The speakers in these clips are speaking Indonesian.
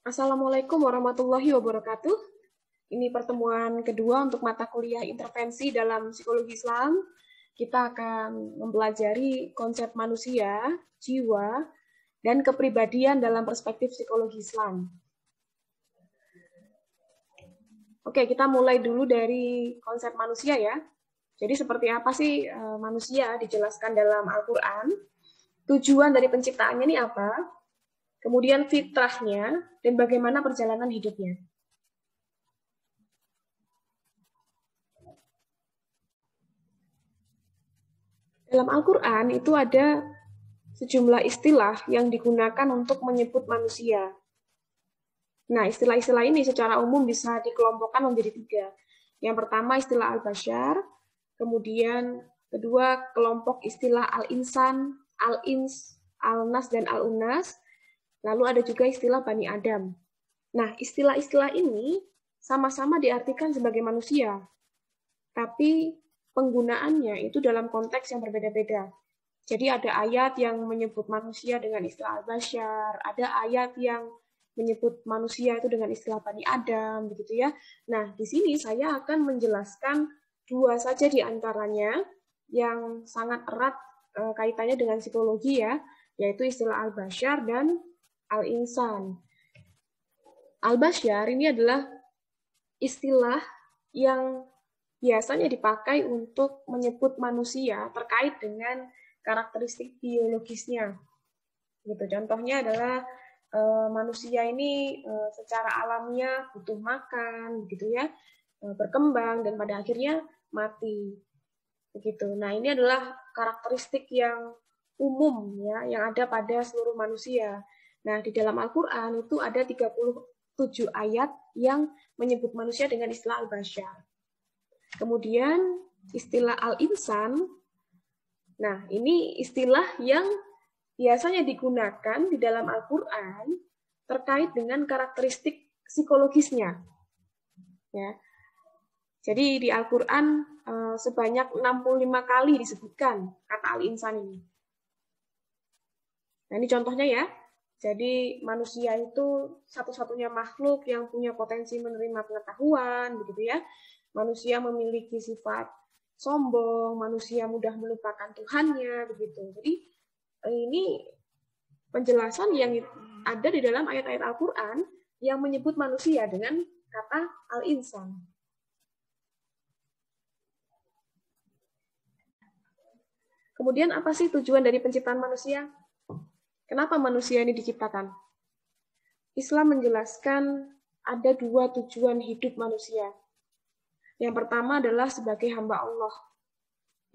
Assalamualaikum warahmatullahi wabarakatuh. Ini pertemuan kedua untuk mata kuliah intervensi dalam psikologi Islam. Kita akan mempelajari konsep manusia, jiwa, dan kepribadian dalam perspektif psikologi Islam. Oke, kita mulai dulu dari konsep manusia ya. Jadi seperti apa sih manusia dijelaskan dalam Al-Quran? Tujuan dari penciptaannya ini apa? Kemudian fitrahnya, dan bagaimana perjalanan hidupnya. Dalam Al-Quran itu ada sejumlah istilah yang digunakan untuk menyebut manusia. Nah, istilah-istilah ini secara umum bisa dikelompokkan menjadi 3. Yang pertama istilah al-bashar, kemudian kedua kelompok istilah al-insan, al-ins, al-nas, dan al-unas, lalu ada juga istilah Bani Adam. Nah, istilah-istilah ini sama-sama diartikan sebagai manusia, tapi penggunaannya itu dalam konteks yang berbeda-beda. Jadi ada ayat yang menyebut manusia dengan istilah al-bashar, ada ayat yang menyebut manusia itu dengan istilah Bani Adam, begitu ya. Nah, di sini saya akan menjelaskan 2 saja di antaranya yang sangat erat kaitannya dengan psikologi ya, yaitu istilah al-bashar dan al-insan. Al-bashar ini adalah istilah yang biasanya dipakai untuk menyebut manusia terkait dengan karakteristik biologisnya. Gitu. Contohnya adalah manusia ini secara alamiah butuh makan, gitu ya, berkembang dan pada akhirnya mati. Begitu. Nah, ini adalah karakteristik yang umum ya, yang ada pada seluruh manusia. Nah, di dalam Al-Qur'an itu ada 37 ayat yang menyebut manusia dengan istilah al-bashar. Kemudian istilah al-insan. Nah, ini istilah yang biasanya digunakan di dalam Al-Qur'an terkait dengan karakteristik psikologisnya. Ya. Jadi di Al-Qur'an sebanyak 65 kali disebutkan kata al-insan ini. Nah, ini contohnya ya. Jadi manusia itu satu-satunya makhluk yang punya potensi menerima pengetahuan, begitu ya. Manusia memiliki sifat sombong, manusia mudah melupakan Tuhannya, begitu. Jadi ini penjelasan yang ada di dalam ayat-ayat Al-Quran yang menyebut manusia dengan kata al-insan. Kemudian apa sih tujuan dari penciptaan manusia? Kenapa manusia ini diciptakan? Islam menjelaskan ada 2 tujuan hidup manusia. Yang pertama adalah sebagai hamba Allah,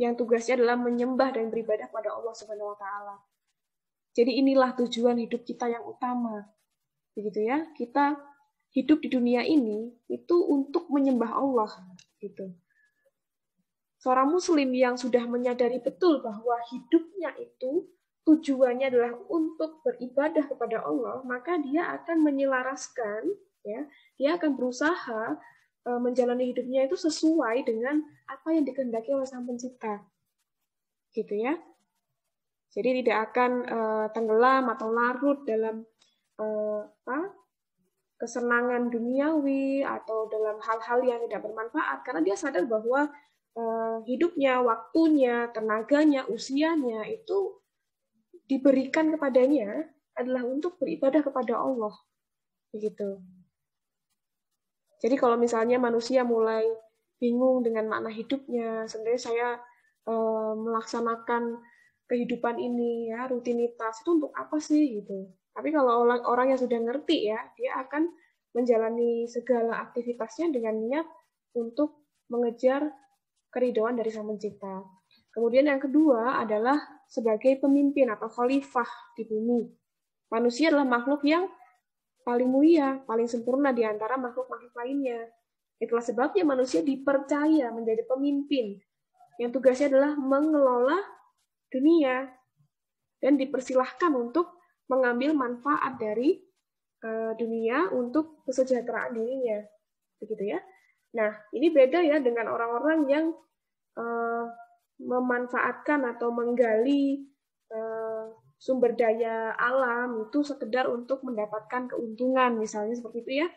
yang tugasnya adalah menyembah dan beribadah pada Allah Subhanahu wa taala. Jadi inilah tujuan hidup kita yang utama. Begitu ya. Kita hidup di dunia ini itu untuk menyembah Allah, gitu. Seorang muslim yang sudah menyadari betul bahwa hidupnya itu tujuannya adalah untuk beribadah kepada Allah, maka dia akan menyelaraskan, ya, dia akan berusaha menjalani hidupnya itu sesuai dengan apa yang dikehendaki oleh Sang Pencipta, gitu ya. Jadi tidak akan tenggelam atau larut dalam kesenangan duniawi atau dalam hal-hal yang tidak bermanfaat, karena dia sadar bahwa hidupnya, waktunya, tenaganya, usianya itu diberikan kepadanya adalah untuk beribadah kepada Allah, begitu. Jadi kalau misalnya manusia mulai bingung dengan makna hidupnya, sebenarnya saya melaksanakan kehidupan ini ya, rutinitas itu untuk apa sih gitu. Tapi kalau orang yang sudah ngerti ya, dia akan menjalani segala aktivitasnya dengan niat untuk mengejar keridhaan dari Sang Pencipta. Kemudian yang kedua adalah sebagai pemimpin atau khalifah di bumi. Manusia adalah makhluk yang paling mulia, paling sempurna di antara makhluk-makhluk lainnya. Itulah sebabnya manusia dipercaya menjadi pemimpin yang tugasnya adalah mengelola dunia dan dipersilahkan untuk mengambil manfaat dari dunia untuk kesejahteraan dirinya, begitu ya. Nah, ini beda ya dengan orang-orang yang memanfaatkan atau menggali sumber daya alam itu sekedar untuk mendapatkan keuntungan, misalnya seperti itu ya.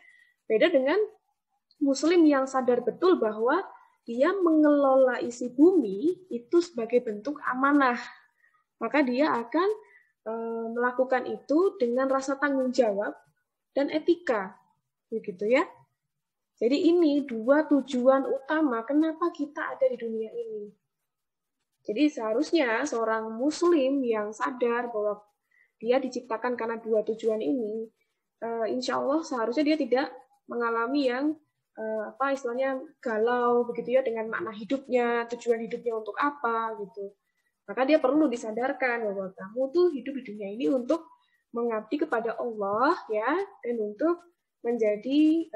Beda dengan Muslim yang sadar betul bahwa dia mengelola isi bumi itu sebagai bentuk amanah. Maka dia akan melakukan itu dengan rasa tanggung jawab dan etika. Begitu ya. Jadi ini dua tujuan utama kenapa kita ada di dunia ini. Jadi seharusnya seorang muslim yang sadar bahwa dia diciptakan karena dua tujuan ini, insya Allah seharusnya dia tidak mengalami yang istilahnya galau begitu ya dengan makna hidupnya, tujuan hidupnya untuk apa gitu. Maka dia perlu disadarkan bahwa kamu tuh hidup di dunia ini untuk mengabdi kepada Allah ya, dan untuk menjadi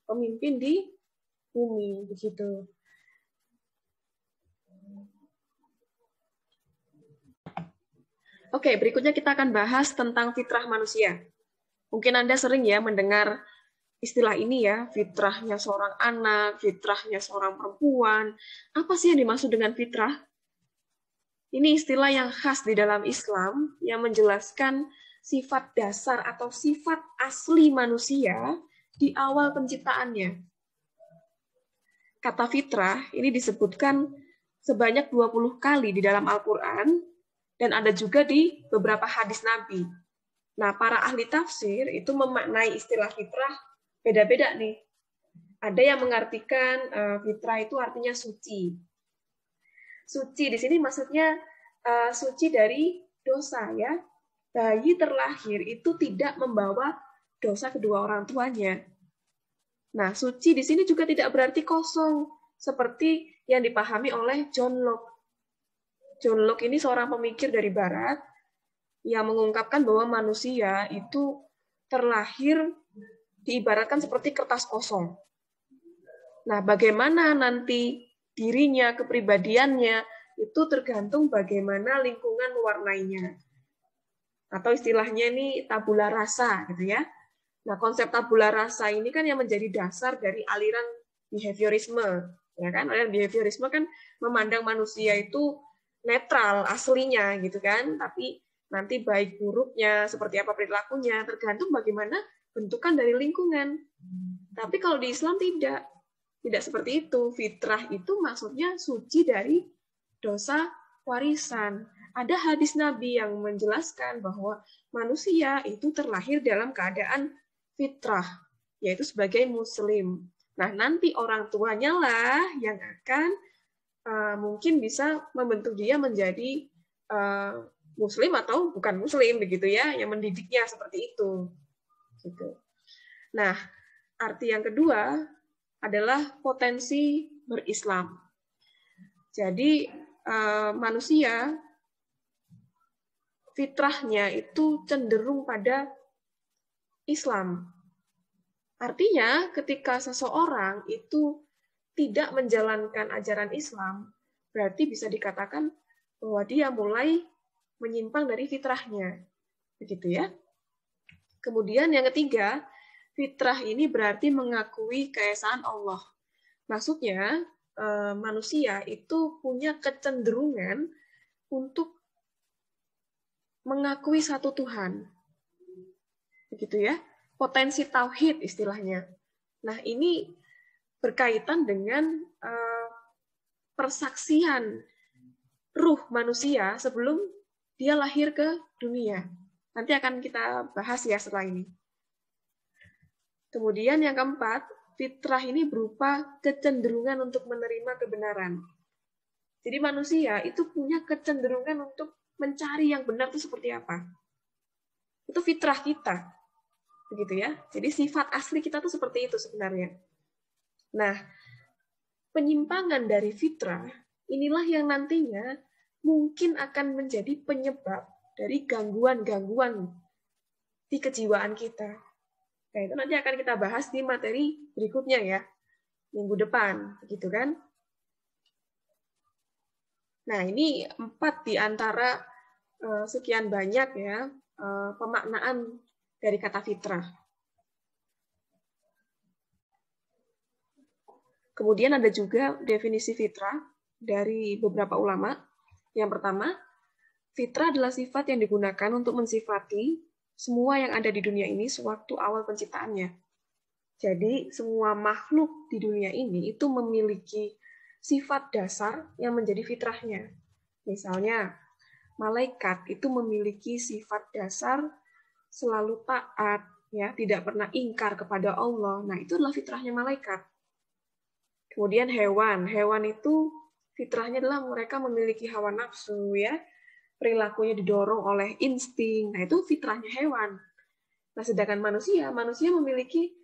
pemimpin di bumi begitu. Oke, berikutnya kita akan bahas tentang fitrah manusia. Mungkin Anda sering ya mendengar istilah ini ya, fitrahnya seorang anak, fitrahnya seorang perempuan. Apa sih yang dimaksud dengan fitrah? Ini istilah yang khas di dalam Islam yang menjelaskan sifat dasar atau sifat asli manusia di awal penciptaannya. Kata fitrah ini disebutkan sebanyak 20 kali di dalam Al-Quran dan ada juga di beberapa hadis Nabi. Nah, para ahli tafsir itu memaknai istilah fitrah beda-beda nih. Ada yang mengartikan fitrah itu artinya suci. Suci di sini maksudnya suci dari dosa ya. Bayi terlahir itu tidak membawa dosa kedua orang tuanya. Nah, suci di sini juga tidak berarti kosong, seperti yang dipahami oleh John Locke. John Locke ini seorang pemikir dari Barat yang mengungkapkan bahwa manusia itu terlahir diibaratkan seperti kertas kosong. Nah, bagaimana nanti dirinya, kepribadiannya, itu tergantung bagaimana lingkungan mewarnainya. Atau istilahnya ini tabula rasa, gitu ya. Nah, konsep tabula rasa ini kan yang menjadi dasar dari aliran behaviorisme. Ya kan? Aliran behaviorisme kan memandang manusia itu netral aslinya gitu kan, tapi nanti baik buruknya seperti apa perilakunya tergantung bagaimana bentukan dari lingkungan. Tapi kalau di Islam tidak seperti itu. Fitrah itu maksudnya suci dari dosa warisan. Ada hadis Nabi yang menjelaskan bahwa manusia itu terlahir dalam keadaan fitrah, yaitu sebagai muslim. Nah, nanti orang tuanya lah yang akan mungkin bisa membentuk dia menjadi muslim atau bukan muslim begitu ya, yang mendidiknya seperti itu. Gitu. Nah, arti yang kedua adalah potensi berislam. Jadi manusia fitrahnya itu cenderung pada Islam. Artinya ketika seseorang itu tidak menjalankan ajaran Islam, berarti bisa dikatakan bahwa dia mulai menyimpang dari fitrahnya. Begitu ya. Kemudian yang ketiga, fitrah ini berarti mengakui keesaan Allah. Maksudnya, manusia itu punya kecenderungan untuk mengakui satu Tuhan. Begitu ya. Potensi tauhid istilahnya. Nah, ini berkaitan dengan persaksian ruh manusia sebelum dia lahir ke dunia. Nanti akan kita bahas ya setelah ini. Kemudian yang keempat, fitrah ini berupa kecenderungan untuk menerima kebenaran. Jadi manusia itu punya kecenderungan untuk mencari yang benar itu seperti apa. Itu fitrah kita. Begitu ya. Jadi sifat asli kita tuh seperti itu sebenarnya. Nah, penyimpangan dari fitrah inilah yang nantinya mungkin akan menjadi penyebab dari gangguan-gangguan di kejiwaan kita. Nah, itu nanti akan kita bahas di materi berikutnya ya, minggu depan, begitu kan? Nah, ini 4 di antara sekian banyak ya pemaknaan dari kata fitrah. Kemudian ada juga definisi fitrah dari beberapa ulama. Yang pertama, Fitrah adalah sifat yang digunakan untuk mensifati semua yang ada di dunia ini sewaktu awal penciptaannya. Jadi, semua makhluk di dunia ini itu memiliki sifat dasar yang menjadi fitrahnya. Misalnya, malaikat itu memiliki sifat dasar selalu taat, ya, tidak pernah ingkar kepada Allah. Nah, itu adalah fitrahnya malaikat. Kemudian hewan itu fitrahnya adalah mereka memiliki hawa nafsu, ya, perilakunya didorong oleh insting. Nah, itu fitrahnya hewan. Nah, sedangkan manusia memiliki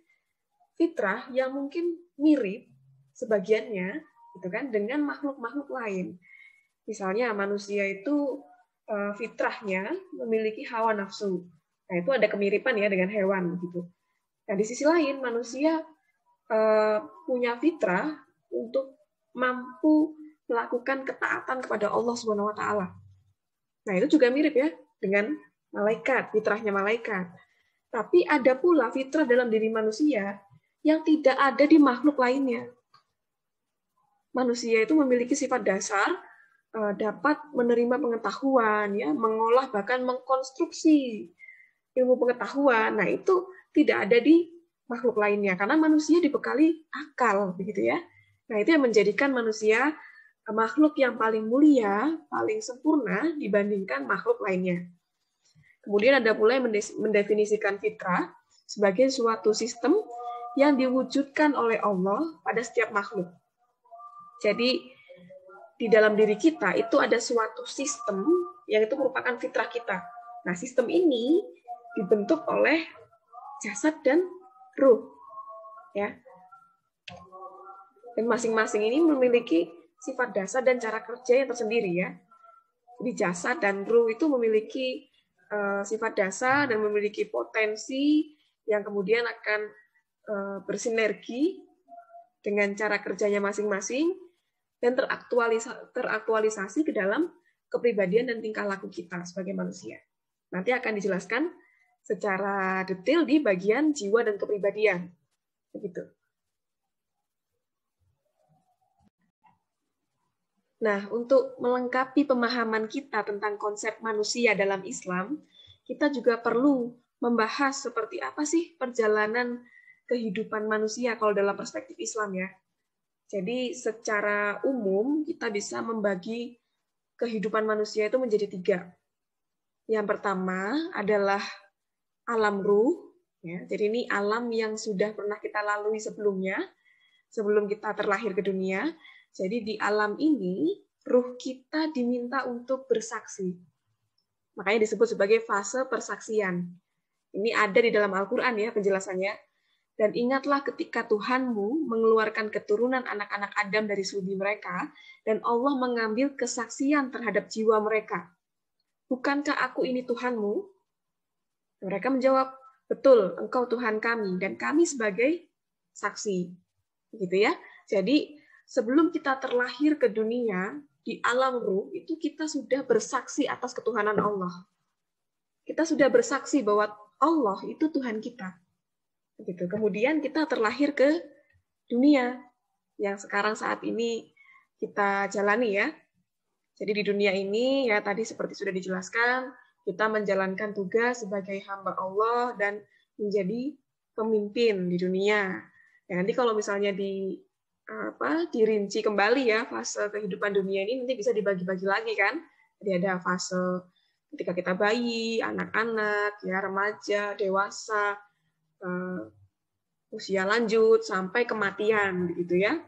fitrah yang mungkin mirip sebagiannya, gitu kan, dengan makhluk-makhluk lain. Misalnya manusia itu fitrahnya memiliki hawa nafsu. Nah, itu ada kemiripan ya dengan hewan gitu. Nah, di sisi lain manusia punya fitrah untuk mampu melakukan ketaatan kepada Allah Subhanahu wa taala. Nah, itu juga mirip ya dengan malaikat, fitrahnya malaikat. Tapi ada pula fitrah dalam diri manusia yang tidak ada di makhluk lainnya. Manusia itu memiliki sifat dasar dapat menerima pengetahuan, ya, mengolah bahkan mengkonstruksi ilmu pengetahuan. Nah, itu tidak ada di makhluk lainnya karena manusia dibekali akal, begitu ya. Nah, itu yang menjadikan manusia makhluk yang paling mulia, paling sempurna dibandingkan makhluk lainnya. Kemudian ada pula yang mendefinisikan fitrah sebagai suatu sistem yang diwujudkan oleh Allah pada setiap makhluk. Jadi di dalam diri kita itu ada suatu sistem yang itu merupakan fitrah kita. Nah, sistem ini dibentuk oleh jasad dan ruh, ya. Dan masing-masing ini memiliki sifat dasar dan cara kerja yang tersendiri, ya. Jadi jasad dan ruh itu memiliki sifat dasar dan memiliki potensi yang kemudian akan bersinergi dengan cara kerjanya masing-masing dan teraktualisasi ke dalam kepribadian dan tingkah laku kita sebagai manusia. Nanti akan dijelaskan secara detail di bagian jiwa dan kepribadian. Begitu. Nah, untuk melengkapi pemahaman kita tentang konsep manusia dalam Islam, kita juga perlu membahas seperti apa sih perjalanan kehidupan manusia kalau dalam perspektif Islam, ya. Jadi secara umum kita bisa membagi kehidupan manusia itu menjadi 3. Yang pertama adalah alam ruh, ya. Jadi ini alam yang sudah pernah kita lalui sebelumnya, sebelum kita terlahir ke dunia. Jadi di alam ini ruh kita diminta untuk bersaksi. Makanya disebut sebagai fase persaksian. Ini ada di dalam Al-Qur'an ya penjelasannya. Dan ingatlah ketika Tuhanmu mengeluarkan keturunan anak-anak Adam dari sulbi mereka, dan Allah mengambil kesaksian terhadap jiwa mereka. Bukankah aku ini Tuhanmu? Mereka menjawab, betul, engkau Tuhan kami, dan kami sebagai saksi. Gitu ya. Jadi, sebelum kita terlahir ke dunia, di alam ruh, itu kita sudah bersaksi atas ketuhanan Allah. Kita sudah bersaksi bahwa Allah itu Tuhan kita. Gitu. Kemudian kita terlahir ke dunia, yang sekarang saat ini kita jalani ya. Jadi di dunia ini, ya tadi seperti sudah dijelaskan, kita menjalankan tugas sebagai hamba Allah dan menjadi pemimpin di dunia. Ya, nanti kalau misalnya dirinci kembali ya fase kehidupan dunia ini nanti bisa dibagi-bagi lagi kan. Jadi ada fase ketika kita bayi, anak-anak, ya remaja, dewasa, usia lanjut sampai kematian begitu ya.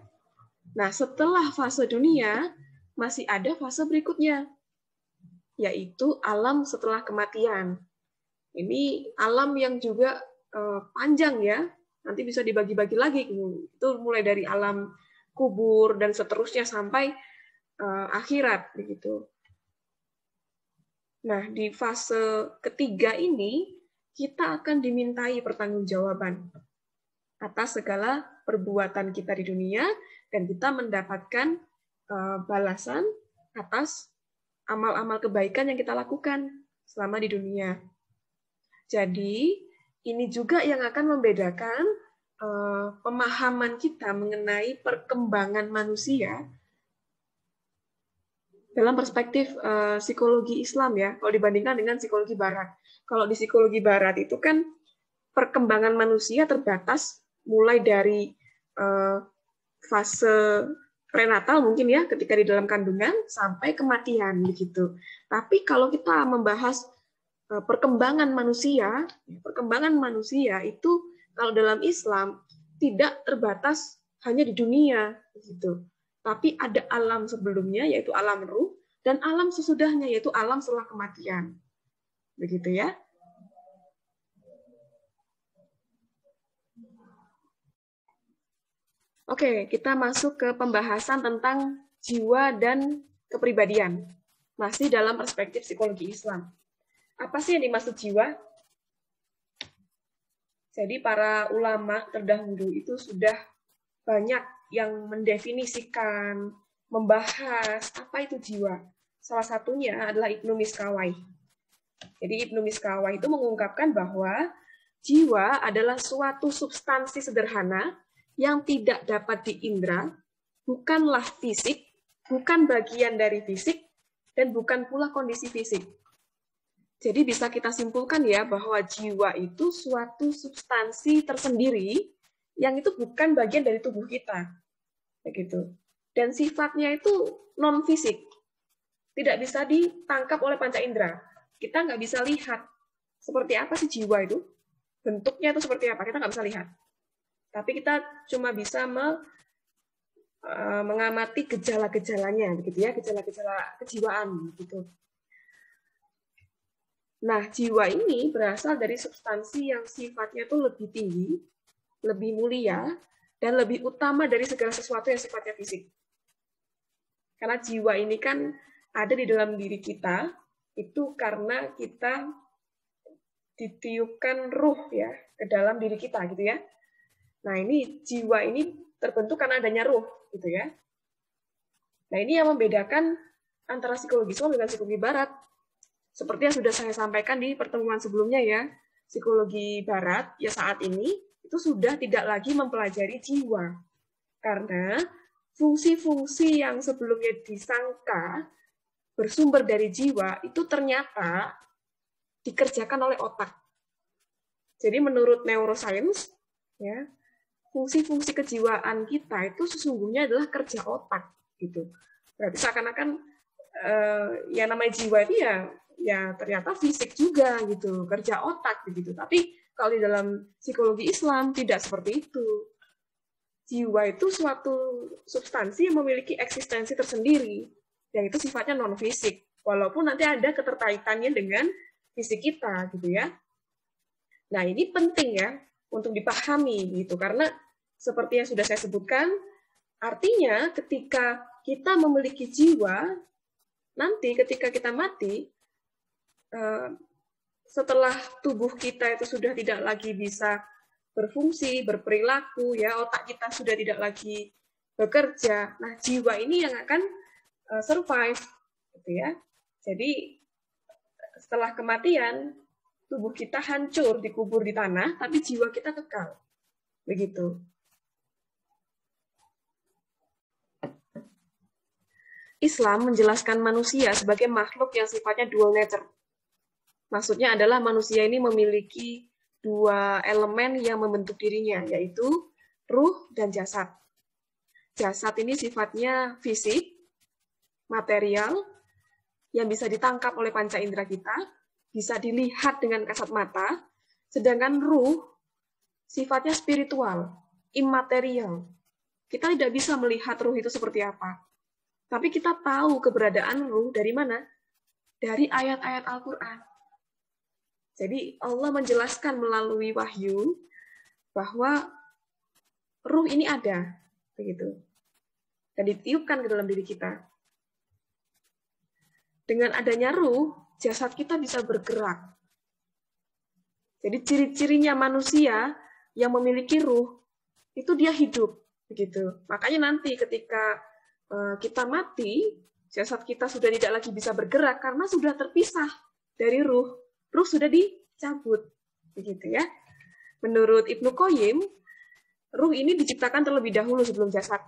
Nah, setelah fase dunia masih ada fase berikutnya, yaitu alam setelah kematian. Ini alam yang juga panjang ya, nanti bisa dibagi-bagi lagi. Itu mulai dari alam kubur dan seterusnya sampai akhirat begitu. Nah, di fase ketiga ini kita akan dimintai pertanggungjawaban atas segala perbuatan kita di dunia dan kita mendapatkan balasan atas amal-amal kebaikan yang kita lakukan selama di dunia. Jadi, ini juga yang akan membedakan pemahaman kita mengenai perkembangan manusia dalam perspektif psikologi Islam ya, kalau dibandingkan dengan psikologi Barat. Kalau di psikologi Barat itu kan perkembangan manusia terbatas mulai dari fase prenatal mungkin ya, ketika di dalam kandungan sampai kematian begitu. Tapi kalau kita membahas perkembangan manusia itu kalau dalam Islam tidak terbatas hanya di dunia begitu. Tapi ada alam sebelumnya, yaitu alam ruh, dan alam sesudahnya, yaitu alam setelah kematian. Begitu ya. Oke, kita masuk ke pembahasan tentang jiwa dan kepribadian. Masih dalam perspektif psikologi Islam. Apa sih yang dimaksud jiwa? Jadi para ulama terdahulu itu sudah banyak yang mendefinisikan, membahas apa itu jiwa. Salah satunya adalah Ibnu Miskawayh. Jadi Ibnu Miskawayh itu mengungkapkan bahwa jiwa adalah suatu substansi sederhana yang tidak dapat diindra, bukanlah fisik, bukan bagian dari fisik, dan bukan pula kondisi fisik. Jadi bisa kita simpulkan ya bahwa jiwa itu suatu substansi tersendiri yang itu bukan bagian dari tubuh kita. Begitu. Dan sifatnya itu non-fisik. Tidak bisa ditangkap oleh panca indera. Kita nggak bisa lihat seperti apa sih jiwa itu. Bentuknya itu seperti apa, kita nggak bisa lihat. Tapi kita cuma bisa mengamati gejala-gejalanya, begitu ya, gejala-gejala kejiwaan, gitu. Nah, jiwa ini berasal dari substansi yang sifatnya itu lebih tinggi, lebih mulia, dan lebih utama dari segala sesuatu yang sifatnya fisik. Karena jiwa ini kan ada di dalam diri kita, itu karena kita ditiupkan ruh ya ke dalam diri kita, gitu ya. Nah, ini jiwa ini terbentuk karena adanya ruh, gitu ya. Nah, ini yang membedakan antara psikologi Islam dengan psikologi Barat. Seperti yang sudah saya sampaikan di pertemuan sebelumnya ya, psikologi Barat ya saat ini itu sudah tidak lagi mempelajari jiwa. Karena fungsi-fungsi yang sebelumnya disangka bersumber dari jiwa itu ternyata dikerjakan oleh otak. Jadi menurut neuroscience, ya, fungsi-fungsi kejiwaan kita itu sesungguhnya adalah kerja otak, gitu. Berarti seakan-akan yang namanya jiwa itu ya ternyata fisik juga gitu, kerja otak begitu. Tapi kalau di dalam psikologi Islam tidak seperti itu. Jiwa itu suatu substansi yang memiliki eksistensi tersendiri, yang itu sifatnya non fisik. Walaupun nanti ada keterkaitannya dengan fisik kita gitu ya. Nah, ini penting ya untuk dipahami gitu, karena seperti yang sudah saya sebutkan, artinya ketika kita memiliki jiwa, nanti ketika kita mati, setelah tubuh kita itu sudah tidak lagi bisa berfungsi, berperilaku, ya otak kita sudah tidak lagi bekerja. Nah, jiwa ini yang akan survive, gitu ya. Jadi setelah kematian, tubuh kita hancur, dikubur di tanah, tapi jiwa kita kekal, begitu. Islam menjelaskan manusia sebagai makhluk yang sifatnya dual nature. Maksudnya adalah manusia ini memiliki dua elemen yang membentuk dirinya, yaitu ruh dan jasad. Jasad ini sifatnya fisik, material, yang bisa ditangkap oleh panca indera kita, bisa dilihat dengan kasat mata, sedangkan ruh sifatnya spiritual, imaterial. Kita tidak bisa melihat ruh itu seperti apa. Tapi kita tahu keberadaan ruh dari mana? Dari ayat-ayat Al-Quran. Jadi Allah menjelaskan melalui wahyu bahwa ruh ini ada, begitu, dan ditiupkan ke dalam diri kita. Dengan adanya ruh, jasad kita bisa bergerak. Jadi ciri-cirinya manusia yang memiliki ruh itu dia hidup, begitu. Makanya nanti ketika kita mati, jasad kita sudah tidak lagi bisa bergerak karena sudah terpisah dari ruh. Ruh sudah dicabut, begitu ya. Menurut Ibnu Qayyim, ruh ini diciptakan terlebih dahulu sebelum jasad.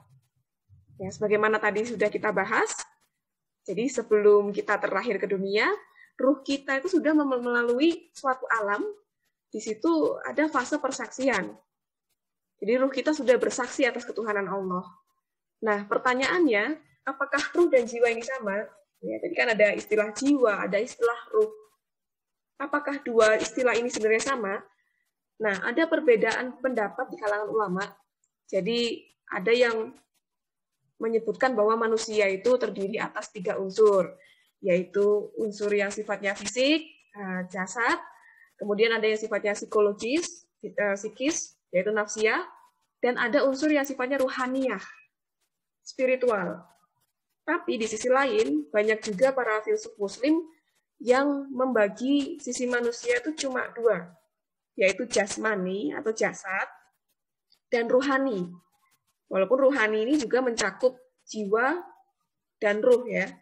Ya, sebagaimana tadi sudah kita bahas, Jadi sebelum kita terlahir ke dunia, ruh kita itu sudah melalui suatu alam. Di situ ada fase persaksian. Jadi ruh kita sudah bersaksi atas ketuhanan Allah. Nah, pertanyaannya, apakah ruh dan jiwa ini sama? Ya, tadi kan ada istilah jiwa, ada istilah ruh. Apakah dua istilah ini sebenarnya sama? Nah, ada perbedaan pendapat di kalangan ulama. Jadi, ada yang menyebutkan bahwa manusia itu terdiri atas 3 unsur, yaitu unsur yang sifatnya fisik, jasad, kemudian ada yang sifatnya psikologis, psikis, yaitu nafsiyah, dan ada unsur yang sifatnya ruhaniyah, spiritual. Tapi di sisi lain, banyak juga para filsuf muslim yang membagi sisi manusia itu cuma 2, yaitu jasmani atau jasad, dan ruhani. Walaupun ruhani ini juga mencakup jiwa dan ruh ya.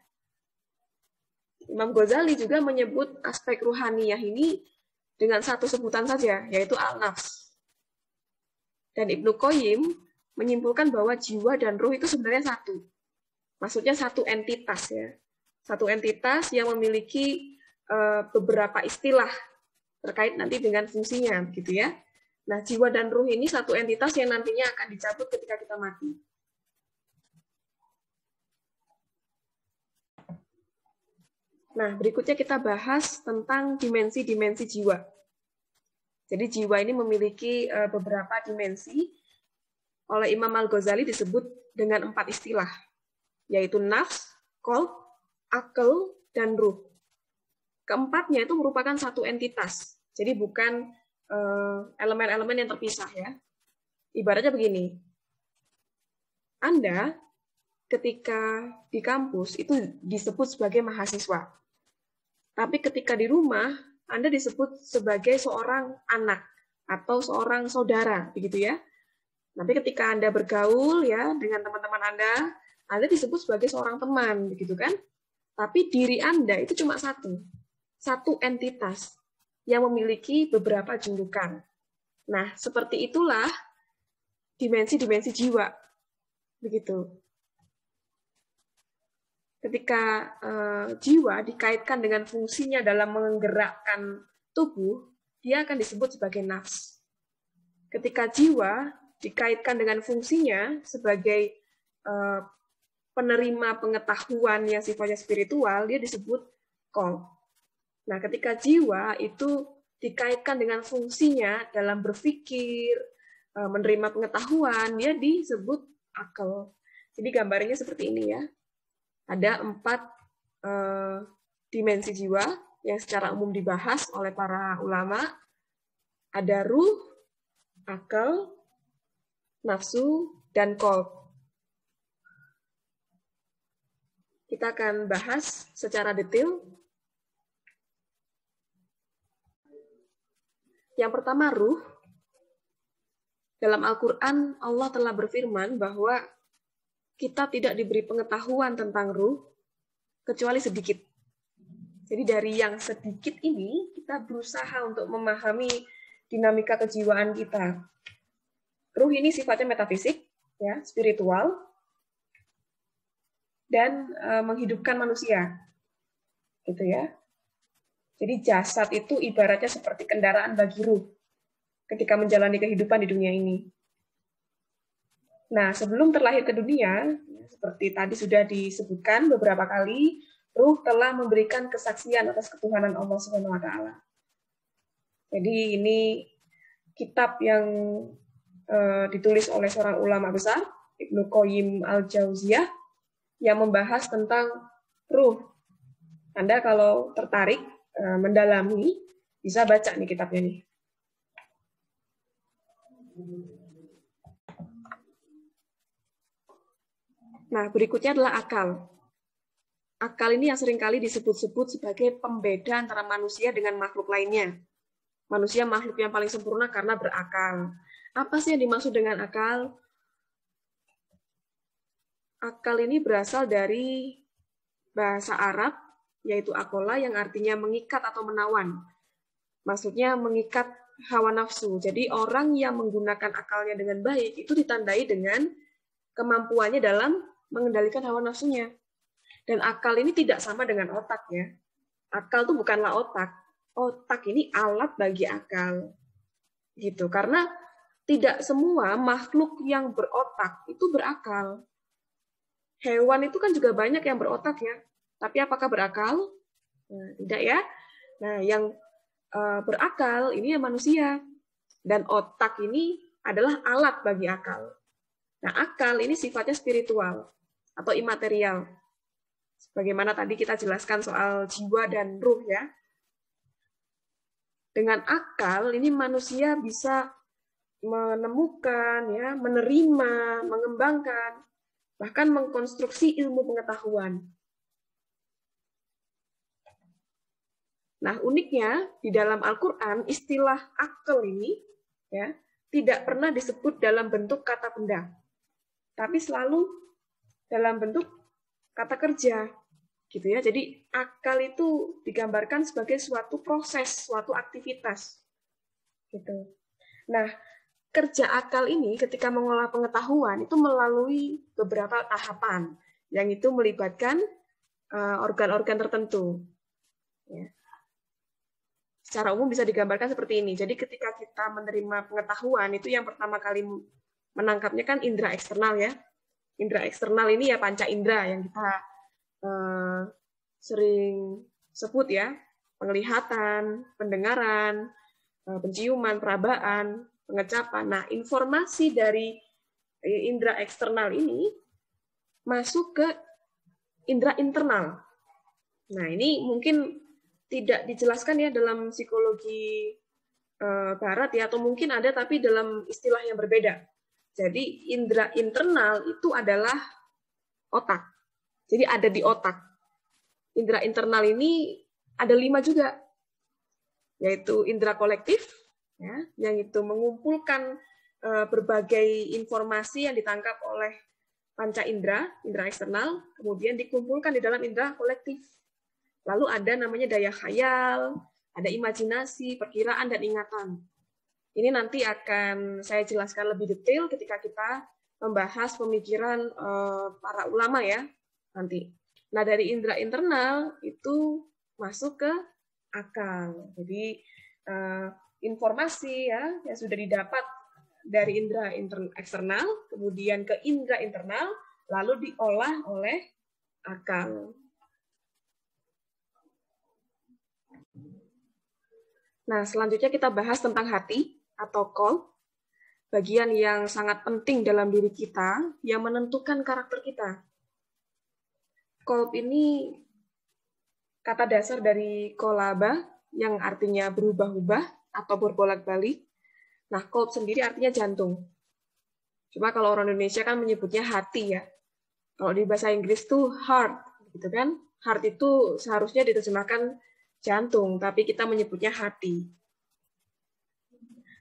Imam Ghazali juga menyebut aspek ruhaniyah ini dengan satu sebutan saja, yaitu al-nafs. Dan Ibnu Qayyim menyimpulkan bahwa jiwa dan ruh itu sebenarnya satu. Maksudnya satu entitas ya. Satu entitas yang memiliki beberapa istilah terkait nanti dengan fungsinya gitu ya. Nah, jiwa dan ruh ini satu entitas yang nantinya akan dicabut ketika kita mati. Nah, berikutnya kita bahas tentang dimensi-dimensi jiwa. Jadi jiwa ini memiliki beberapa dimensi. Oleh Imam Al-Ghazali disebut dengan 4 istilah, yaitu nafs, qalb, akal, dan ruh. Keempatnya itu merupakan satu entitas. Jadi bukan elemen-elemen yang terpisah ya. Ibaratnya begini. Anda ketika di kampus itu disebut sebagai mahasiswa. Tapi ketika di rumah, Anda disebut sebagai seorang anak atau seorang saudara, begitu ya. Tapi ketika Anda bergaul ya dengan teman-teman Anda disebut sebagai seorang teman, begitu kan? Tapi diri Anda itu cuma satu entitas yang memiliki beberapa julukan. Nah, seperti itulah dimensi-dimensi jiwa. Begitu. Ketika jiwa dikaitkan dengan fungsinya dalam menggerakkan tubuh, dia akan disebut sebagai nafs. Ketika jiwa dikaitkan dengan fungsinya sebagai penerima pengetahuan yang sifatnya spiritual, dia disebut qalb. Nah, ketika jiwa itu dikaitkan dengan fungsinya dalam berpikir, menerima pengetahuan, dia disebut akal. Jadi gambarnya seperti ini ya. Ada 4 dimensi jiwa yang secara umum dibahas oleh para ulama. Ada ruh, akal, nafsu, dan qalb. Kita akan bahas secara detail. Yang pertama, ruh. Dalam Al-Quran, Allah telah berfirman bahwa kita tidak diberi pengetahuan tentang ruh, kecuali sedikit. Jadi dari yang sedikit ini, kita berusaha untuk memahami dinamika kejiwaan kita. Ruh ini sifatnya metafisik, ya, spiritual, dan menghidupkan manusia. Gitu ya. Jadi jasad itu ibaratnya seperti kendaraan bagi ruh ketika menjalani kehidupan di dunia ini. Nah, sebelum terlahir ke dunia, seperti tadi sudah disebutkan beberapa kali, ruh telah memberikan kesaksian atas ketuhanan Allah Subhanahu wa taala. Jadi ini kitab yang ditulis oleh seorang ulama besar, Ibnu Qayyim Al-Jauziyah, yang membahas tentang ruh. Anda kalau tertarik mendalami, bisa baca nih kitabnya nih. Nah, berikutnya adalah akal. Akal ini yang seringkali disebut-sebut sebagai pembeda antara manusia dengan makhluk lainnya. Manusia makhluk yang paling sempurna karena berakal. Apa sih yang dimaksud dengan akal? Akal ini berasal dari bahasa Arab, yaitu akola, yang artinya mengikat atau menawan. Maksudnya mengikat hawa nafsu. Jadi orang yang menggunakan akalnya dengan baik, itu ditandai dengan kemampuannya dalam mengendalikan hawa nafsunya. Dan akal ini tidak sama dengan otak ya. Akal itu bukanlah otak. Otak ini alat bagi akal. Gitu. Karena tidak semua makhluk yang berotak itu berakal. Hewan itu kan juga banyak yang berotak ya. Tapi apakah berakal? Nah, tidak ya. Nah, yang berakal ini ya manusia. Dan otak ini adalah alat bagi akal. Nah, akal ini sifatnya spiritual atau imaterial. Sebagaimana tadi kita jelaskan soal jiwa dan ruh ya. Dengan akal ini manusia bisa menemukan ya, menerima, mengembangkan, bahkan mengkonstruksi ilmu pengetahuan. Nah, uniknya di dalam Al-Qur'an istilah akal ini ya, tidak pernah disebut dalam bentuk kata benda, tapi selalu dalam bentuk kata kerja, gitu ya. Jadi akal itu digambarkan sebagai suatu proses, suatu aktivitas, gitu. Nah, kerja akal ini ketika mengolah pengetahuan itu melalui beberapa tahapan, yang itu melibatkan organ-organ tertentu. Ya. Secara umum bisa digambarkan seperti ini. Jadi ketika kita menerima pengetahuan, itu yang pertama kali menangkapnya kan indera eksternal ya. Indera eksternal ini ya panca indera yang kita sering sebut ya. Penglihatan, pendengaran, penciuman, perabaan, pengecapan. Nah, informasi dari indera eksternal ini masuk ke indera internal. Nah, ini mungkin tidak dijelaskan ya dalam psikologi barat ya, atau mungkin ada tapi dalam istilah yang berbeda. Jadi indera internal itu adalah otak. Jadi ada di otak. Indera internal ini ada 5 juga, yaitu indera kolektif, ya, yang itu mengumpulkan berbagai informasi yang ditangkap oleh panca indera, indera eksternal, kemudian dikumpulkan di dalam indera kolektif. Lalu ada namanya daya khayal, ada imajinasi, perkiraan, dan ingatan. Ini nanti akan saya jelaskan lebih detail ketika kita membahas pemikiran para ulama ya nanti. Nah, dari indera internal itu masuk ke akal. Jadi informasi ya yang sudah didapat dari indera eksternal, kemudian ke indera internal, lalu diolah oleh akal. Nah, selanjutnya kita bahas tentang hati atau qalb, bagian yang sangat penting dalam diri kita yang menentukan karakter kita. Qalb ini kata dasar dari qalaba yang artinya berubah-ubah atau berbolak-balik. Nah, qalb sendiri artinya jantung. Cuma kalau orang Indonesia kan menyebutnya hati ya. Kalau di bahasa Inggris tuh heart, gitu kan? Heart itu seharusnya diterjemahkan jantung, tapi kita menyebutnya hati.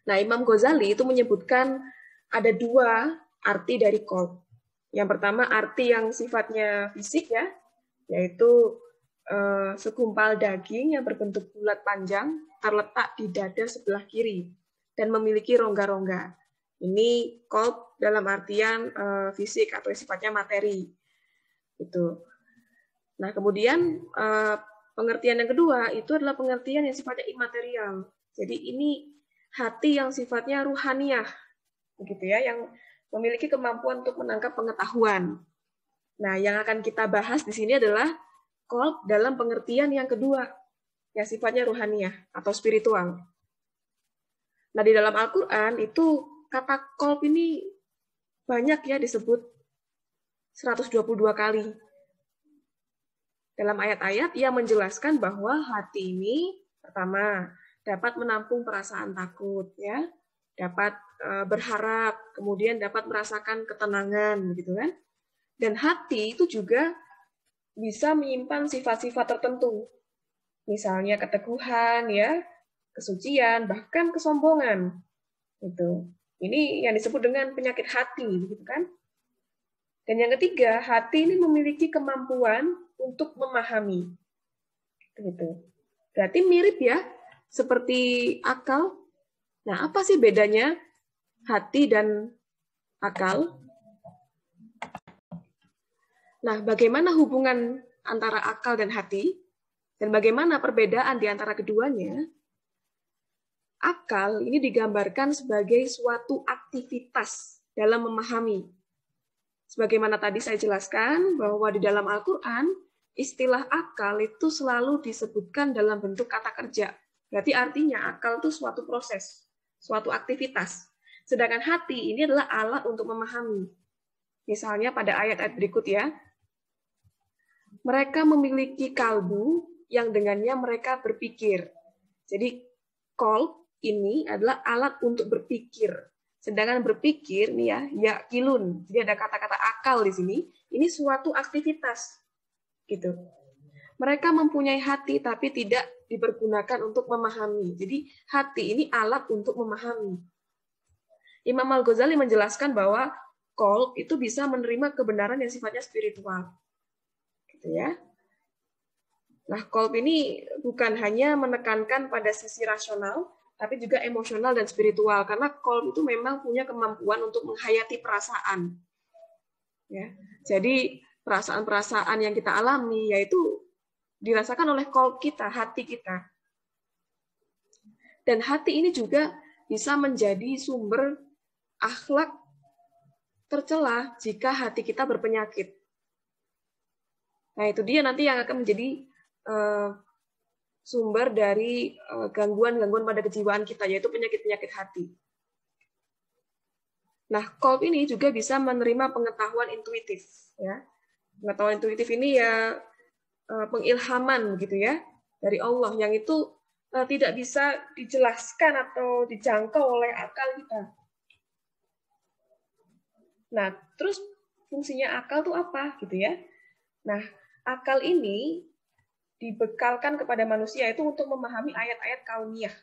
Nah, Imam Ghazali itu menyebutkan ada 2 arti dari qalb. Yang pertama arti yang sifatnya fisik ya, yaitu segumpal daging yang berbentuk bulat panjang terletak di dada sebelah kiri dan memiliki rongga-rongga. Ini qalb dalam artian fisik atau sifatnya materi. Itu. Nah, kemudian pengertian yang kedua itu adalah pengertian yang sifatnya imaterial. Jadi ini hati yang sifatnya ruhaniyah, begitu ya, yang memiliki kemampuan untuk menangkap pengetahuan. Nah, yang akan kita bahas di sini adalah qalb dalam pengertian yang kedua, yang sifatnya ruhaniyah atau spiritual. Nah, di dalam Al-Qur'an itu kata qalb ini banyak ya disebut 122 kali. Dalam ayat-ayat yang menjelaskan bahwa hati ini pertama dapat menampung perasaan takut ya, dapat berharap, kemudian dapat merasakan ketenangan gitu kan. Dan hati itu juga bisa menyimpan sifat-sifat tertentu. Misalnya keteguhan ya, kesucian, bahkan kesombongan. Gitu. Ini yang disebut dengan penyakit hati gitu kan. Dan yang ketiga, hati ini memiliki kemampuan untuk memahami. Gitu. Berarti mirip ya, seperti akal. Nah, apa sih bedanya hati dan akal? Nah, bagaimana hubungan antara akal dan hati, dan bagaimana perbedaan di antara keduanya. Akal ini digambarkan sebagai suatu aktivitas dalam memahami. Sebagaimana tadi saya jelaskan, bahwa di dalam Al-Quran, istilah akal itu selalu disebutkan dalam bentuk kata kerja. Berarti artinya akal itu suatu proses, suatu aktivitas. Sedangkan hati ini adalah alat untuk memahami. Misalnya pada ayat-ayat berikut ya. Mereka memiliki kalbu yang dengannya mereka berpikir. Jadi qalb ini adalah alat untuk berpikir. Sedangkan berpikir nih ya, yakilun. Jadi ada kata-kata akal di sini. Ini suatu aktivitas. Gitu. Mereka mempunyai hati tapi tidak dipergunakan untuk memahami. Jadi hati ini alat untuk memahami. Imam Al-Ghazali menjelaskan bahwa qalb itu bisa menerima kebenaran yang sifatnya spiritual. Gitu ya. Nah, qalb ini bukan hanya menekankan pada sisi rasional, tapi juga emosional dan spiritual. Karena qalb itu memang punya kemampuan untuk menghayati perasaan. Ya. Jadi perasaan-perasaan yang kita alami yaitu dirasakan oleh qalb kita, hati kita. Dan hati ini juga bisa menjadi sumber akhlak tercela jika hati kita berpenyakit. Nah, itu dia nanti yang akan menjadi sumber dari gangguan-gangguan pada kejiwaan kita, yaitu penyakit-penyakit hati. Nah, qalb ini juga bisa menerima pengetahuan intuitif. Ya. Pengetahuan intuitif ini ya pengilhaman gitu ya dari Allah, yang itu tidak bisa dijelaskan atau dijangkau oleh akal kita. Nah, terus fungsinya akal itu apa gitu ya? Nah, akal ini dibekalkan kepada manusia itu untuk memahami ayat-ayat kauniyah.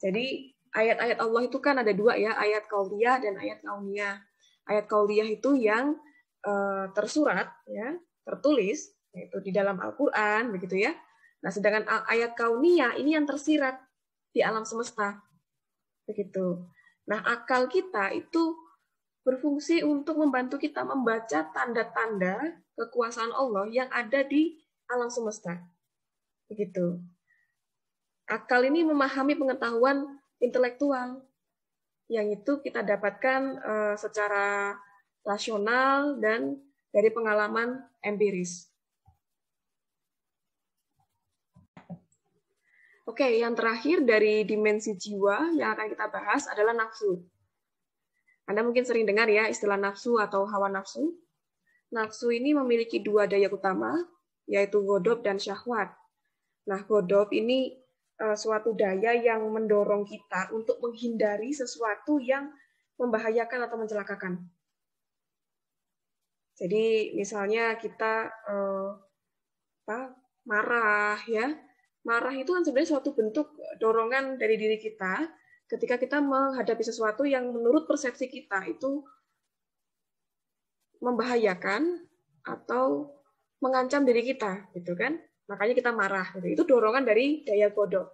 Jadi ayat-ayat Allah itu kan ada dua ya, ayat kauniyah dan ayat kauniyah. Ayat kauniyah itu yang tersurat, ya, tertulis, yaitu di dalam Al-Quran, begitu ya. Nah, sedangkan ayat kauniyah ini yang tersirat di alam semesta, begitu. Nah, akal kita itu berfungsi untuk membantu kita membaca tanda-tanda kekuasaan Allah yang ada di alam semesta. Begitu. Akal ini memahami pengetahuan intelektual yang itu kita dapatkan secara rasional dan dari pengalaman empiris. Oke, yang terakhir dari dimensi jiwa yang akan kita bahas adalah nafsu. Anda mungkin sering dengar ya istilah nafsu atau hawa nafsu. Nafsu ini memiliki dua daya utama, yaitu ghadab dan syahwat. Nah, ghadab ini suatu daya yang mendorong kita untuk menghindari sesuatu yang membahayakan atau mencelakakan. Jadi, misalnya kita marah ya. Marah itu kan sebenarnya suatu bentuk dorongan dari diri kita ketika kita menghadapi sesuatu yang menurut persepsi kita itu membahayakan atau mengancam diri kita, gitu kan? Makanya kita marah. Itu dorongan dari daya ghadab.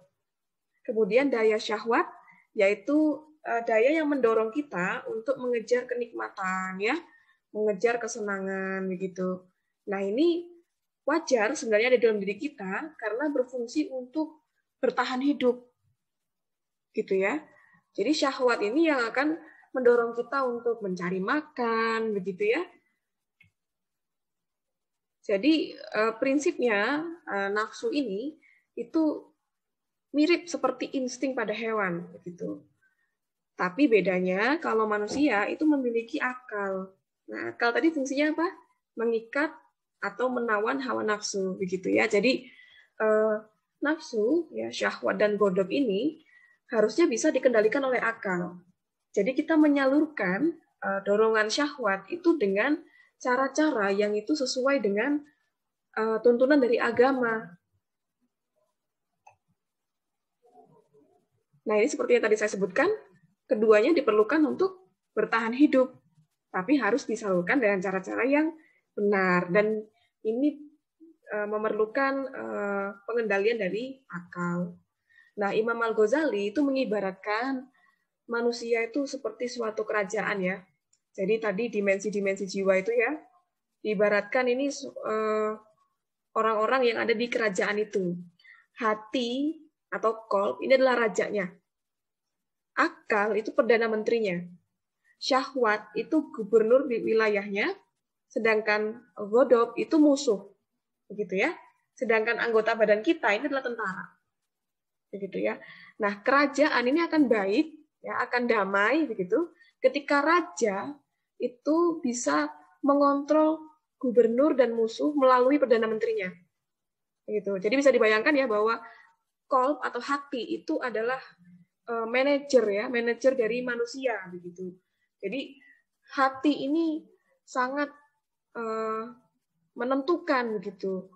Kemudian daya syahwat, yaitu daya yang mendorong kita untuk mengejar kenikmatan, ya, mengejar kesenangan, begitu. Nah, ini wajar sebenarnya di dalam diri kita karena berfungsi untuk bertahan hidup, gitu ya. Jadi syahwat ini yang akan mendorong kita untuk mencari makan, begitu ya. Jadi prinsipnya nafsu ini itu mirip seperti insting pada hewan, begitu. Tapi bedanya kalau manusia itu memiliki akal. Nah, akal tadi fungsinya apa? Mengikat atau menawan hawa nafsu, begitu ya. Jadi nafsu, ya syahwat dan ghadab ini harusnya bisa dikendalikan oleh akal. Jadi kita menyalurkan dorongan syahwat itu dengan cara-cara yang itu sesuai dengan tuntunan dari agama. Nah, ini seperti yang tadi saya sebutkan, keduanya diperlukan untuk bertahan hidup, tapi harus disalurkan dengan cara-cara yang benar. Dan ini memerlukan pengendalian dari akal. Nah, Imam Al-Ghazali itu mengibaratkan manusia itu seperti suatu kerajaan ya. Jadi tadi dimensi-dimensi jiwa itu ya, diibaratkan ini orang-orang yang ada di kerajaan itu. Hati atau qalb ini adalah rajanya. Akal itu perdana menterinya. Syahwat itu gubernur di wilayahnya, sedangkan ghadab itu musuh. Begitu ya. Sedangkan anggota badan kita ini adalah tentara. Begitu ya. Nah, kerajaan ini akan baik, ya, akan damai begitu ketika raja itu bisa mengontrol gubernur dan musuh melalui perdana menterinya. Begitu. Jadi bisa dibayangkan ya bahwa qalb atau hati itu adalah manajer ya, manajer dari manusia begitu. Jadi hati ini sangat menentukan begitu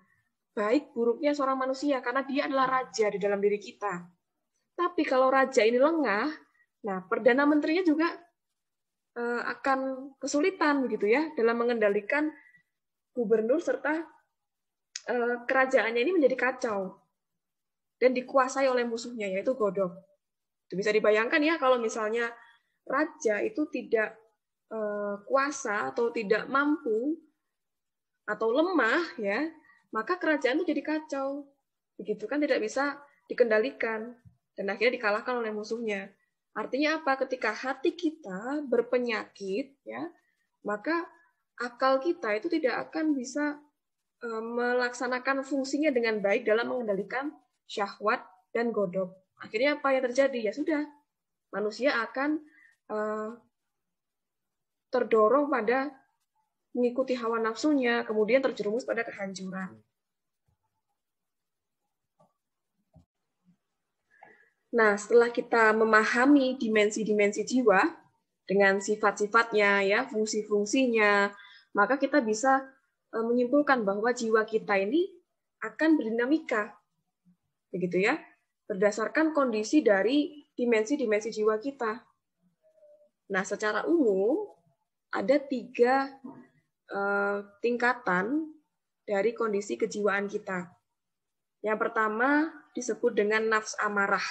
baik buruknya seorang manusia karena dia adalah raja di dalam diri kita. Tapi kalau raja ini lengah, nah perdana menterinya juga akan kesulitan begitu ya dalam mengendalikan gubernur serta kerajaannya ini menjadi kacau dan dikuasai oleh musuhnya yaitu ghadab. Itu bisa dibayangkan ya kalau misalnya raja itu tidak kuasa atau tidak mampu atau lemah ya, maka kerajaan itu jadi kacau. Begitu kan tidak bisa dikendalikan dan akhirnya dikalahkan oleh musuhnya. Artinya apa? Ketika hati kita berpenyakit ya, maka akal kita itu tidak akan bisa melaksanakan fungsinya dengan baik dalam mengendalikan syahwat dan ghadab. Akhirnya apa yang terjadi? Ya sudah, manusia akan terdorong pada mengikuti hawa nafsunya, kemudian terjerumus pada kehancuran. Nah, setelah kita memahami dimensi-dimensi jiwa dengan sifat-sifatnya, ya, fungsi-fungsinya, maka kita bisa menyimpulkan bahwa jiwa kita ini akan berdinamika, begitu ya, berdasarkan kondisi dari dimensi-dimensi jiwa kita. Nah, secara umum ada 3 tingkatan dari kondisi kejiwaan kita. Yang pertama disebut dengan nafs amarah.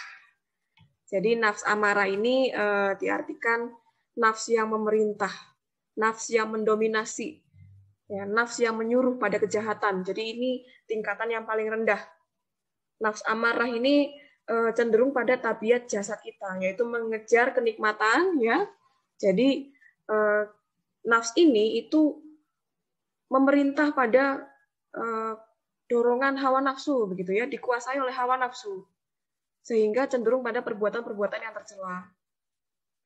Jadi nafs amarah ini diartikan nafs yang memerintah, nafs yang mendominasi, ya, nafs yang menyuruh pada kejahatan. Jadi ini tingkatan yang paling rendah. Nafs amarah ini cenderung pada tabiat jasad kita, yaitu mengejar kenikmatan, ya. Jadi nafs ini itu memerintah pada dorongan hawa nafsu, begitu ya, dikuasai oleh hawa nafsu, sehingga cenderung pada perbuatan-perbuatan yang tercela.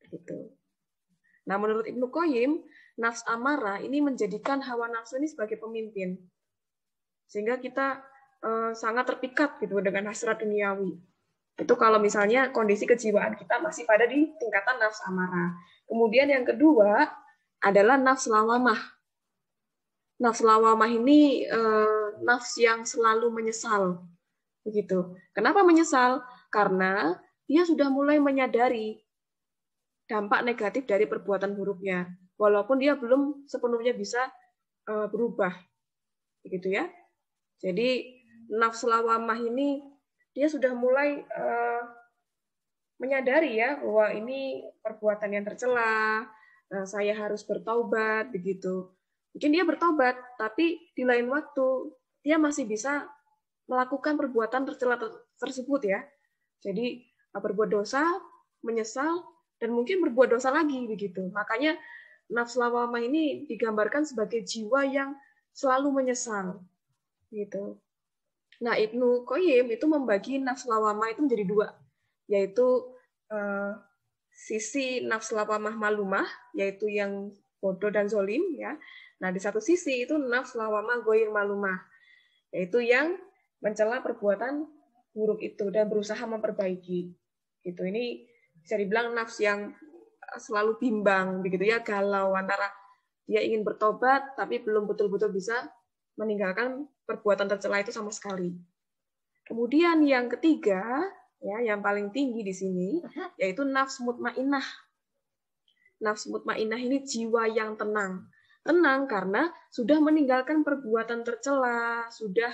Begitu. Nah, menurut Ibnu Qayyim, nafs amarah ini menjadikan hawa nafsu ini sebagai pemimpin, sehingga kita sangat terpikat gitu dengan hasrat duniawi. Itu kalau misalnya kondisi kejiwaan kita masih pada di tingkatan nafs amarah. Kemudian yang kedua adalah nafs lawamah. Nafs lawamah ini nafs yang selalu menyesal. Begitu. Kenapa menyesal? Karena dia sudah mulai menyadari dampak negatif dari perbuatan buruknya, walaupun dia belum sepenuhnya bisa berubah. Begitu ya. Jadi nafs lawamah ini dia sudah mulai menyadari ya bahwa ini perbuatan yang tercela, saya harus bertaubat begitu. Mungkin dia bertobat, tapi di lain waktu dia masih bisa melakukan perbuatan tercela tersebut ya. Jadi berbuat dosa, menyesal, dan mungkin berbuat dosa lagi begitu. Makanya nafs lawamah ini digambarkan sebagai jiwa yang selalu menyesal gitu. Nah, Ibnu Qayyim itu membagi nafs lawamah itu menjadi 2, yaitu sisi nafs lawamah malumah, yaitu yang bodoh dan zolim ya. Nah, di satu sisi itu nafs lawamah ghair malumah, yaitu yang mencela perbuatan buruk itu dan berusaha memperbaiki. Gitu. Ini bisa dibilang nafs yang selalu bimbang begitu ya, galau antara dia ingin bertobat tapi belum betul-betul bisa meninggalkan perbuatan tercela itu sama sekali. Kemudian yang ketiga, ya, yang paling tinggi di sini yaitu nafs mutmainnah. Nafs mutmainnah ini jiwa yang tenang. Tenang karena sudah meninggalkan perbuatan tercela, sudah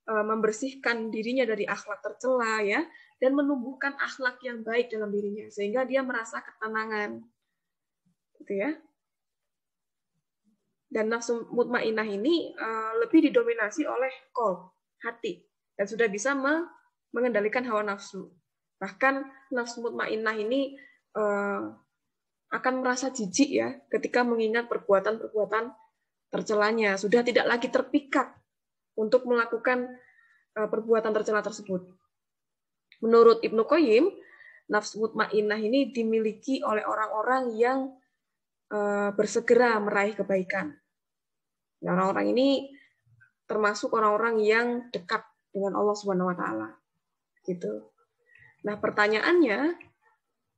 membersihkan dirinya dari akhlak tercela ya, dan menumbuhkan akhlak yang baik dalam dirinya sehingga dia merasa ketenangan. Gitu ya. Dan nafsu mutmainnah ini lebih didominasi oleh qalb. hati dan sudah bisa mengendalikan hawa nafsu. Bahkan nafsu mutmainnah ini akan merasa jijik ya ketika mengingat perbuatan-perbuatan tercelanya, sudah tidak lagi terpikat untuk melakukan perbuatan tercela tersebut. Menurut Ibnu Qayyim, nafsu mutmainnah ini dimiliki oleh orang-orang yang bersegera meraih kebaikan. Nah, orang-orang ini termasuk orang-orang yang dekat dengan Allah Subhanahu wa taala. Gitu. Nah, pertanyaannya,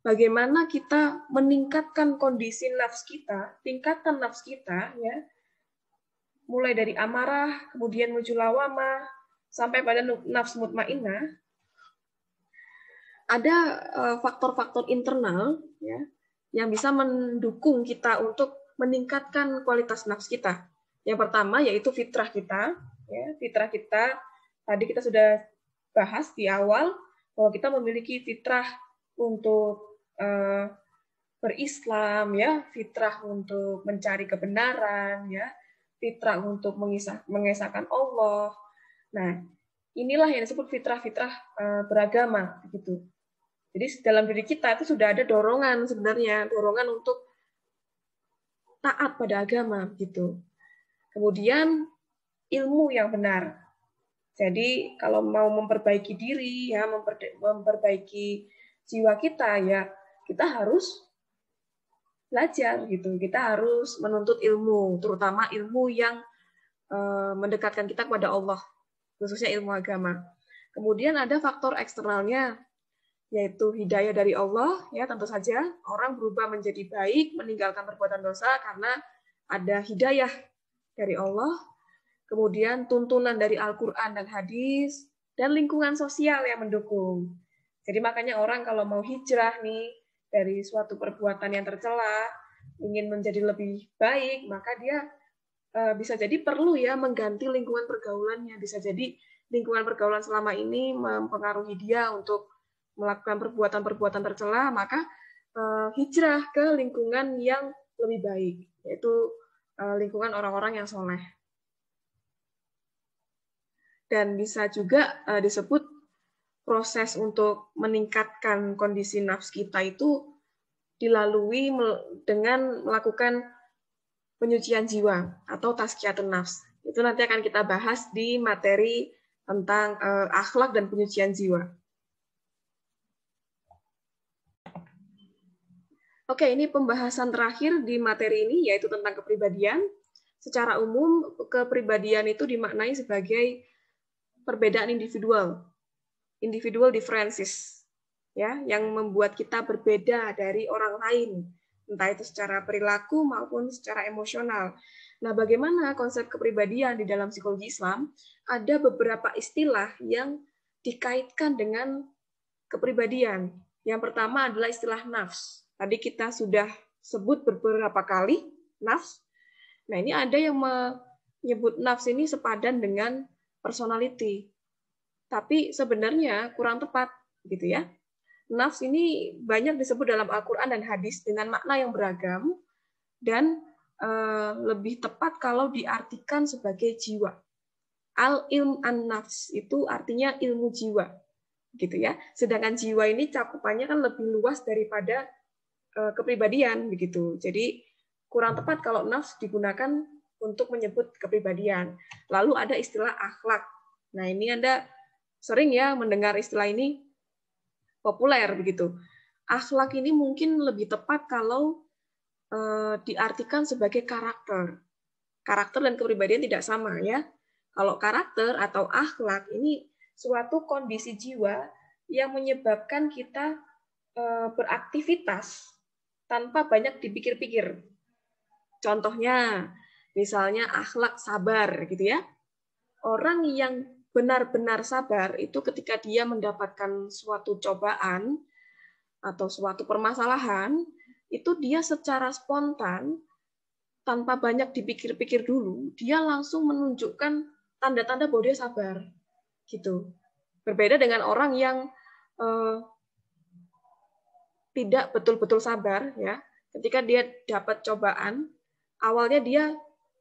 bagaimana kita meningkatkan kondisi nafs kita, tingkatkan nafs kita ya. Mulai dari amarah, kemudian menuju lawamah, sampai pada nafs mutmainnah. Ada faktor-faktor internal ya yang bisa mendukung kita untuk meningkatkan kualitas nafs kita. Yang pertama yaitu fitrah kita. Ya, fitrah kita tadi kita sudah bahas di awal bahwa kita memiliki fitrah untuk berislam, ya, fitrah untuk mencari kebenaran, ya, fitrah untuk mengesahkan Allah. Nah, inilah yang disebut fitrah-fitrah beragama, gitu. Jadi dalam diri kita itu sudah ada dorongan sebenarnya, dorongan untuk taat pada agama gitu. Kemudian ilmu yang benar. Jadi kalau mau memperbaiki diri ya, memperbaiki jiwa kita ya, kita harus belajar gitu. Kita harus menuntut ilmu, terutama ilmu yang mendekatkan kita kepada Allah, khususnya ilmu agama. Kemudian ada faktor eksternalnya, yaitu hidayah dari Allah, ya tentu saja orang berubah menjadi baik, meninggalkan perbuatan dosa karena ada hidayah dari Allah, kemudian tuntunan dari Al-Quran dan hadis, dan lingkungan sosial yang mendukung. Jadi makanya orang kalau mau hijrah nih dari suatu perbuatan yang tercela, ingin menjadi lebih baik, maka dia bisa jadi perlu ya mengganti lingkungan pergaulannya, bisa jadi lingkungan pergaulan selama ini mempengaruhi dia untuk melakukan perbuatan-perbuatan tercela, maka hijrah ke lingkungan yang lebih baik, yaitu lingkungan orang-orang yang soleh. Dan bisa juga disebut proses untuk meningkatkan kondisi nafs kita itu dilalui dengan melakukan penyucian jiwa atau tazkiyatun nafs. Itu nanti akan kita bahas di materi tentang akhlak dan penyucian jiwa. Oke, ini pembahasan terakhir di materi ini, yaitu tentang kepribadian. Secara umum, kepribadian itu dimaknai sebagai perbedaan individual differences, ya, yang membuat kita berbeda dari orang lain, entah itu secara perilaku maupun secara emosional. Nah, bagaimana konsep kepribadian di dalam psikologi Islam? Ada beberapa istilah yang dikaitkan dengan kepribadian. Yang pertama adalah istilah nafs. Tadi kita sudah sebut beberapa kali nafs. Nah, ini ada yang menyebut nafs ini sepadan dengan personality. Tapi sebenarnya kurang tepat, gitu ya. Nafs ini banyak disebut dalam Al-Quran dan hadis dengan makna yang beragam dan lebih tepat kalau diartikan sebagai jiwa. Al-ilm an-nafs itu artinya ilmu jiwa, gitu ya. Sedangkan jiwa ini cakupannya kan lebih luas daripada kepribadian, begitu. Jadi kurang tepat kalau nafs digunakan untuk menyebut kepribadian. Lalu ada istilah akhlak. Nah, ini Anda sering ya mendengar istilah ini populer begitu. Akhlak ini mungkin lebih tepat kalau diartikan sebagai karakter. Karakter dan kepribadian tidak sama ya. Kalau karakter atau akhlak ini suatu kondisi jiwa yang menyebabkan kita beraktivitas tanpa banyak dipikir-pikir. Contohnya, misalnya akhlak sabar gitu ya. Orang yang benar-benar sabar itu ketika dia mendapatkan suatu cobaan atau suatu permasalahan, itu dia secara spontan, tanpa banyak dipikir-pikir dulu, dia langsung menunjukkan tanda-tanda bahwa dia sabar. Gitu. Berbeda dengan orang yang tidak betul-betul sabar, ya. Ketika dia dapat cobaan, awalnya dia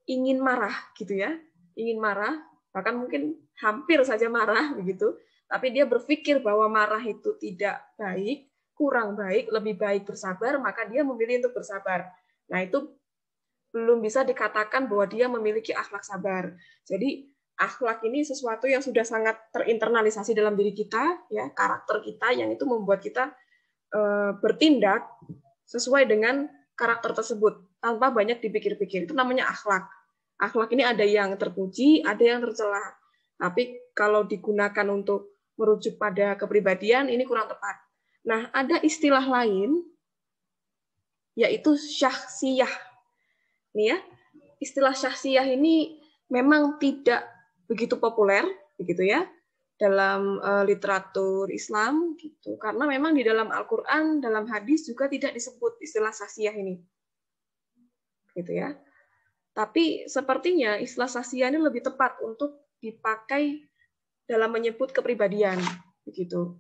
ingin marah, gitu ya, ingin marah, bahkan mungkin hampir saja marah begitu, tapi dia berpikir bahwa marah itu tidak baik, kurang baik, lebih baik bersabar, maka dia memilih untuk bersabar. Nah, itu belum bisa dikatakan bahwa dia memiliki akhlak sabar. Jadi akhlak ini sesuatu yang sudah sangat terinternalisasi dalam diri kita, ya, karakter kita yang itu membuat kita bertindak sesuai dengan karakter tersebut tanpa banyak dipikir-pikir. Itu namanya akhlak. Akhlak ini ada yang terpuji, ada yang tercela. Tapi kalau digunakan untuk merujuk pada kepribadian, ini kurang tepat. Nah, ada istilah lain, yaitu syahsiyah. Nih ya, istilah syahsiyah ini memang tidak begitu populer, begitu ya, dalam literatur Islam, gitu. Karena memang di dalam Al-Quran, dalam hadis juga tidak disebut istilah syahsiyah ini, gitu ya. Tapi sepertinya istilah sasiyah ini lebih tepat untuk dipakai dalam menyebut kepribadian, begitu.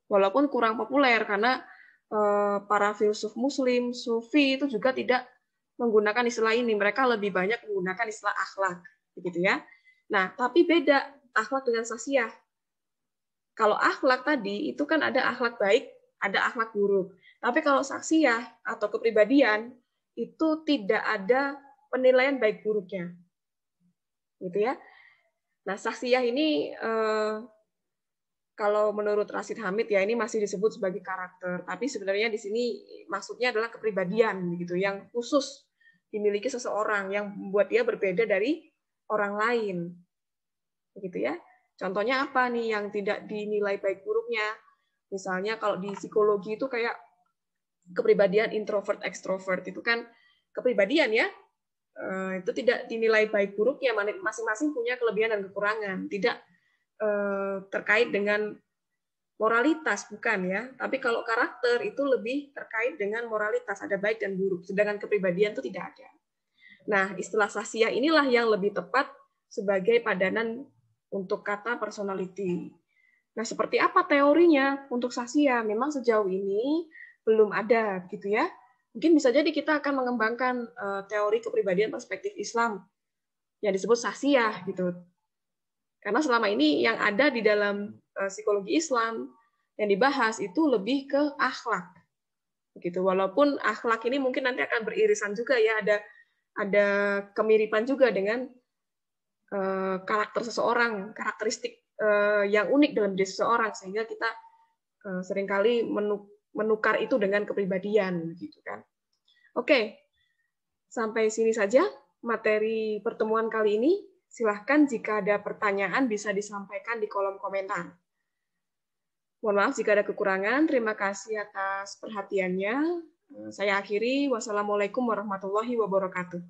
Walaupun kurang populer karena para filsuf Muslim, Sufi itu juga tidak menggunakan istilah ini. Mereka lebih banyak menggunakan istilah akhlak, begitu ya. Nah, tapi beda akhlak dengan sasiyah. Kalau akhlak tadi itu kan ada akhlak baik, ada akhlak buruk. Tapi kalau sasiyah atau kepribadian itu tidak ada penilaian baik buruknya, gitu ya. Nah, syakhsiyah ini kalau menurut Rashid Hamid ya ini masih disebut sebagai karakter, tapi sebenarnya di sini maksudnya adalah kepribadian, gitu, yang khusus dimiliki seseorang yang membuat dia berbeda dari orang lain, begitu ya. Contohnya apa nih yang tidak dinilai baik buruknya? Misalnya kalau di psikologi itu kayak kepribadian introvert ekstrovert itu kan kepribadian ya. Itu tidak dinilai baik buruknya, masing-masing punya kelebihan dan kekurangan, tidak terkait dengan moralitas, bukan ya. Tapi kalau karakter itu lebih terkait dengan moralitas, ada baik dan buruk, sedangkan kepribadian itu tidak ada. Nah, istilah sasiyah inilah yang lebih tepat sebagai padanan untuk kata personality. Nah, seperti apa teorinya untuk sasiyah? Memang sejauh ini belum ada, gitu ya. Mungkin bisa jadi kita akan mengembangkan teori kepribadian perspektif Islam yang disebut sasiyah gitu. Karena selama ini yang ada di dalam psikologi Islam yang dibahas itu lebih ke akhlak. Begitu. Walaupun akhlak ini mungkin nanti akan beririsan juga ya, ada kemiripan juga dengan karakter seseorang, karakteristik yang unik dalam diri seseorang, sehingga kita seringkali menukar itu dengan kepribadian, gitu kan. Oke, sampai sini saja materi pertemuan kali ini. Silahkan jika ada pertanyaan bisa disampaikan di kolom komentar. Mohon maaf jika ada kekurangan. Terima kasih atas perhatiannya. Saya akhiri. Wassalamualaikum warahmatullahi wabarakatuh.